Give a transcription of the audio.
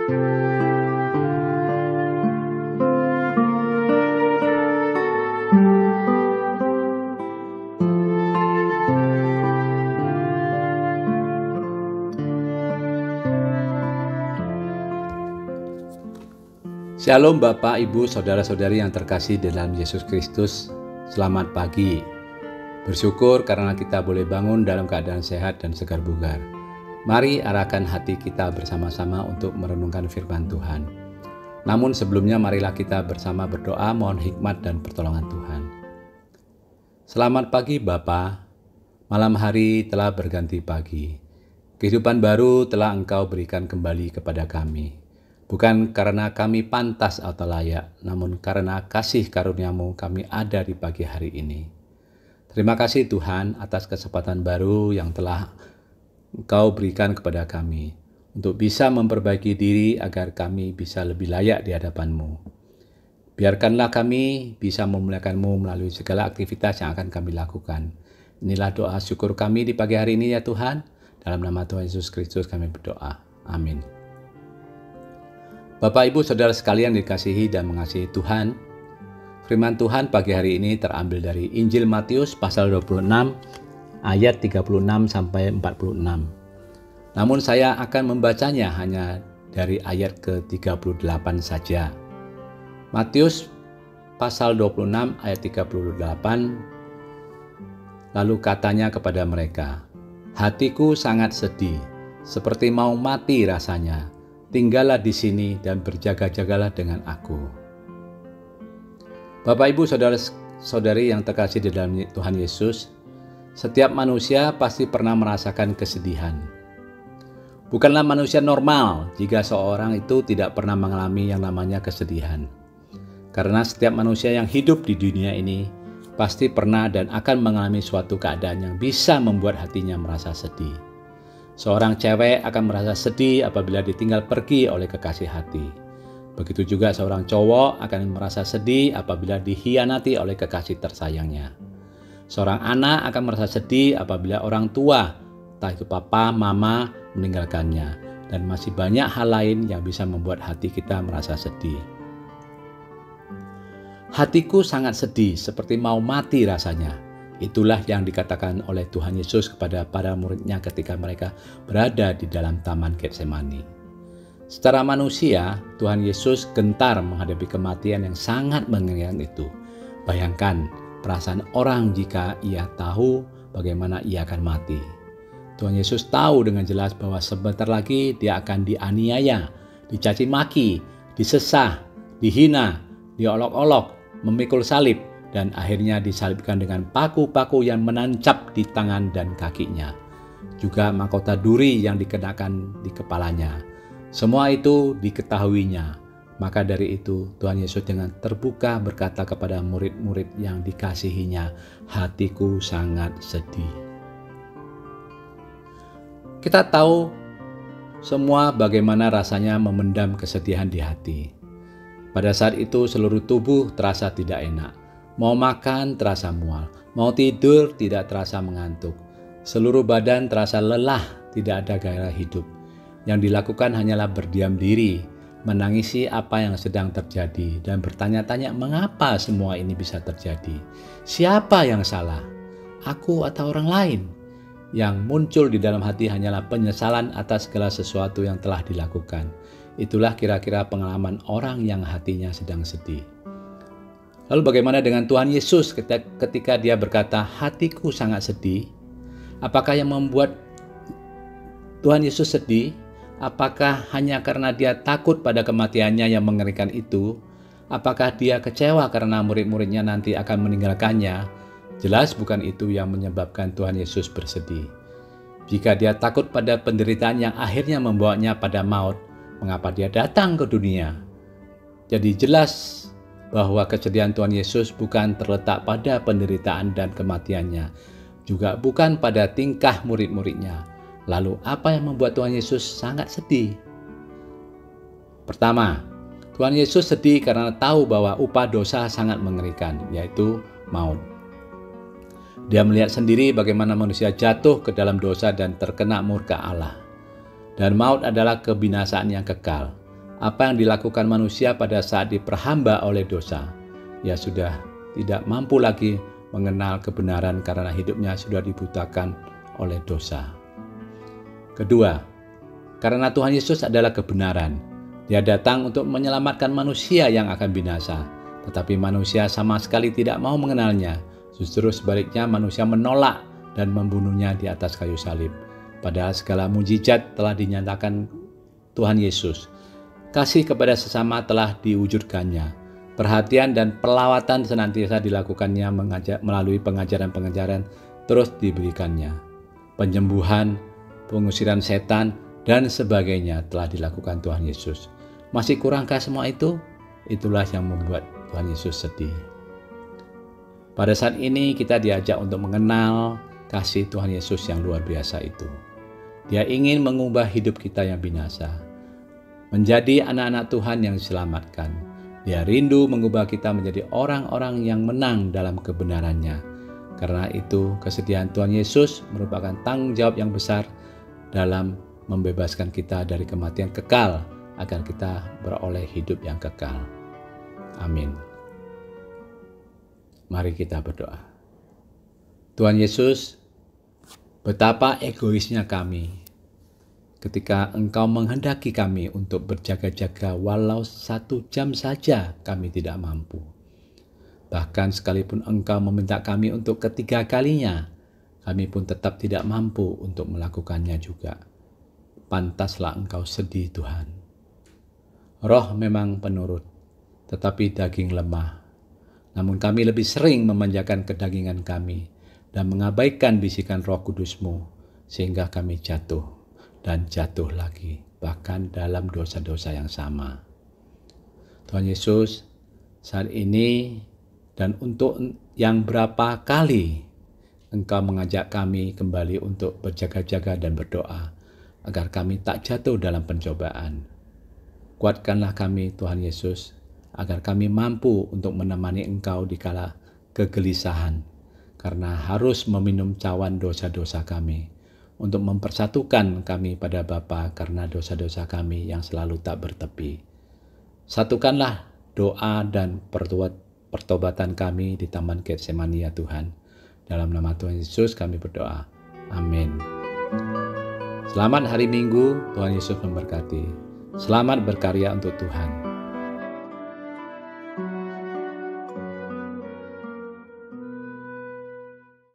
Shalom Bapak, Ibu, Saudara-saudari yang terkasih dalam Yesus Kristus. Selamat pagi. Bersyukur karena kita boleh bangun dalam keadaan sehat dan segar bugar. Mari arahkan hati kita bersama-sama untuk merenungkan firman Tuhan. Namun sebelumnya marilah kita bersama berdoa mohon hikmat dan pertolongan Tuhan. Selamat pagi Bapa. Malam hari telah berganti pagi. Kehidupan baru telah Engkau berikan kembali kepada kami. Bukan karena kami pantas atau layak, namun karena kasih karunia-Mu kami ada di pagi hari ini. Terima kasih Tuhan atas kesempatan baru yang telah Engkau berikan kepada kami untuk bisa memperbaiki diri agar kami bisa lebih layak di hadapan-Mu. Biarkanlah kami bisa memuliakan-Mu melalui segala aktivitas yang akan kami lakukan. Inilah doa syukur kami di pagi hari ini ya Tuhan. Dalam nama Tuhan Yesus Kristus kami berdoa. Amin. Bapak, Ibu, Saudara sekalian dikasihi dan mengasihi Tuhan. Firman Tuhan pagi hari ini terambil dari Injil Matius pasal 26 ayat 36 sampai 46. Namun saya akan membacanya hanya dari ayat ke-38 saja. Matius pasal 26 ayat 38. Lalu katanya kepada mereka, "Hatiku sangat sedih, seperti mau mati rasanya. Tinggallah di sini dan berjaga-jagalah dengan aku." Bapak, Ibu, Saudara-saudari yang terkasih di dalam Tuhan Yesus, setiap manusia pasti pernah merasakan kesedihan. Bukanlah manusia normal jika seorang itu tidak pernah mengalami yang namanya kesedihan. Karena setiap manusia yang hidup di dunia ini pasti pernah dan akan mengalami suatu keadaan yang bisa membuat hatinya merasa sedih. Seorang cewek akan merasa sedih apabila ditinggal pergi oleh kekasih hati. Begitu juga seorang cowok akan merasa sedih apabila dikhianati oleh kekasih tersayangnya. Seorang anak akan merasa sedih apabila orang tua, entah itu papa, mama, meninggalkannya. Dan masih banyak hal lain yang bisa membuat hati kita merasa sedih. Hatiku sangat sedih, seperti mau mati rasanya. Itulah yang dikatakan oleh Tuhan Yesus kepada para murid-Nya ketika mereka berada di dalam Taman Getsemani. Secara manusia, Tuhan Yesus gentar menghadapi kematian yang sangat mengerikan itu. Bayangkan perasaan orang jika ia tahu bagaimana ia akan mati. Tuhan Yesus tahu dengan jelas bahwa sebentar lagi dia akan dianiaya, dicaci maki, disesah, dihina, diolok-olok, memikul salib, dan akhirnya disalibkan dengan paku-paku yang menancap di tangan dan kakinya. Juga mahkota duri yang dikenakan di kepalanya. Semua itu diketahuinya. Maka dari itu Tuhan Yesus dengan terbuka berkata kepada murid-murid yang dikasihinya, "Hatiku sangat sedih." Kita tahu semua bagaimana rasanya memendam kesedihan di hati. Pada saat itu seluruh tubuh terasa tidak enak. Mau makan terasa mual, mau tidur tidak terasa mengantuk. Seluruh badan terasa lelah, tidak ada gairah hidup. Yang dilakukan hanyalah berdiam diri, menangisi apa yang sedang terjadi, dan bertanya-tanya mengapa semua ini bisa terjadi. Siapa yang salah? Aku atau orang lain? Yang muncul di dalam hati hanyalah penyesalan atas segala sesuatu yang telah dilakukan. Itulah kira-kira pengalaman orang yang hatinya sedang sedih. Lalu bagaimana dengan Tuhan Yesus ketika dia berkata, "Hatiku sangat sedih"? Apakah yang membuat Tuhan Yesus sedih? Apakah hanya karena dia takut pada kematiannya yang mengerikan itu? Apakah dia kecewa karena murid-muridnya nanti akan meninggalkannya? Jelas bukan itu yang menyebabkan Tuhan Yesus bersedih. Jika dia takut pada penderitaan yang akhirnya membawanya pada maut, mengapa dia datang ke dunia? Jadi jelas bahwa kesedihan Tuhan Yesus bukan terletak pada penderitaan dan kematiannya, juga bukan pada tingkah murid-muridnya. Lalu apa yang membuat Tuhan Yesus sangat sedih? Pertama, Tuhan Yesus sedih karena tahu bahwa upah dosa sangat mengerikan, yaitu maut. Dia melihat sendiri bagaimana manusia jatuh ke dalam dosa dan terkena murka Allah. Dan maut adalah kebinasaan yang kekal. Apa yang dilakukan manusia pada saat diperhamba oleh dosa? Ia sudah tidak mampu lagi mengenal kebenaran karena hidupnya sudah dibutakan oleh dosa. Kedua, karena Tuhan Yesus adalah kebenaran. Dia datang untuk menyelamatkan manusia yang akan binasa. Tetapi manusia sama sekali tidak mau mengenalnya. Justru sebaliknya manusia menolak dan membunuhnya di atas kayu salib. Padahal segala mujizat telah dinyatakan Tuhan Yesus. Kasih kepada sesama telah diwujudkannya. Perhatian dan pelawatan senantiasa dilakukannya melalui pengajaran-pengajaran terus diberikannya. Penyembuhan, pengusiran setan, dan sebagainya telah dilakukan Tuhan Yesus. Masih kurangkah semua itu? Itulah yang membuat Tuhan Yesus sedih. Pada saat ini kita diajak untuk mengenal kasih Tuhan Yesus yang luar biasa itu. Dia ingin mengubah hidup kita yang binasa, menjadi anak-anak Tuhan yang diselamatkan. Dia rindu mengubah kita menjadi orang-orang yang menang dalam kebenarannya. Karena itu, kesedihan Tuhan Yesus merupakan tanggung jawab yang besar dalam membebaskan kita dari kematian kekal agar kita beroleh hidup yang kekal. Amin. Mari kita berdoa. Tuhan Yesus, betapa egoisnya kami ketika Engkau menghendaki kami untuk berjaga-jaga walau 1 jam saja kami tidak mampu. Bahkan sekalipun Engkau meminta kami untuk ketiga kalinya, kami pun tetap tidak mampu untuk melakukannya juga. Pantaslah Engkau sedih Tuhan. Roh memang penurut, tetapi daging lemah. Namun kami lebih sering memanjakan kedagingan kami dan mengabaikan bisikan Roh Kudus-Mu, sehingga kami jatuh dan jatuh lagi, bahkan dalam dosa-dosa yang sama. Tuhan Yesus, saat ini dan untuk yang berapa kali Engkau mengajak kami kembali untuk berjaga-jaga dan berdoa, agar kami tak jatuh dalam pencobaan. Kuatkanlah kami Tuhan Yesus, agar kami mampu untuk menemani Engkau di kala kegelisahan, karena harus meminum cawan dosa-dosa kami, untuk mempersatukan kami pada Bapa karena dosa-dosa kami yang selalu tak bertepi. Satukanlah doa dan pertobatan kami di Taman Getsemani ya Tuhan. Dalam nama Tuhan Yesus kami berdoa. Amin. Selamat hari Minggu, Tuhan Yesus memberkati. Selamat berkarya untuk Tuhan.